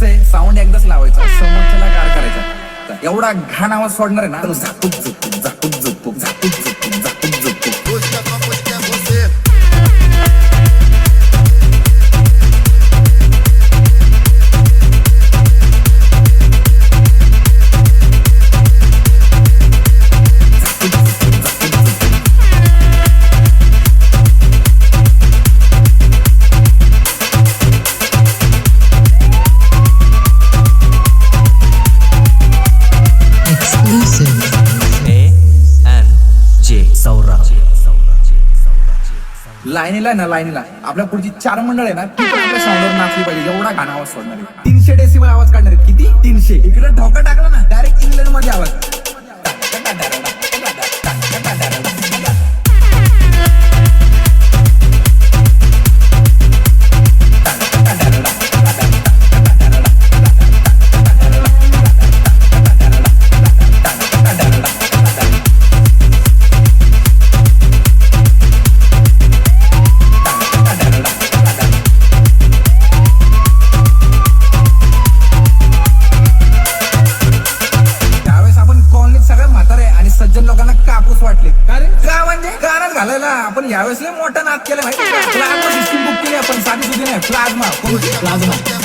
कसं आहे, साऊंड एकदाच लावायचा, समोरच्याला गार करायचा. एवढा घाण आवाज सोडणार आहे ना, झापूक झुपूक झापूक झुपूक झापूक झुपूक झापूक झुपूक. लाईनीला ना, लाईनीला आपल्या पुढची 4 मंडळ आहे ना, ती पण आपल्या साऊंडवर नाचली पाहिजे. एवढा घाण आवाज सोडणार आहे. 300 डेसिबल आवाज काढणार आहेत. किती? 300. इकडे ढोका टाकला ना, डायरेक्ट इंग्लंड मध्ये आवाज. सज्जन लोकांना कापूस वाटले. का म्हणजे गाणं घालायला आपण यावेळेस मोठा नाद केला माहिती. प्लाझ्मा सिस्टीम बुक केली आपण, साधी सुधी नाही, प्लाझ्मा.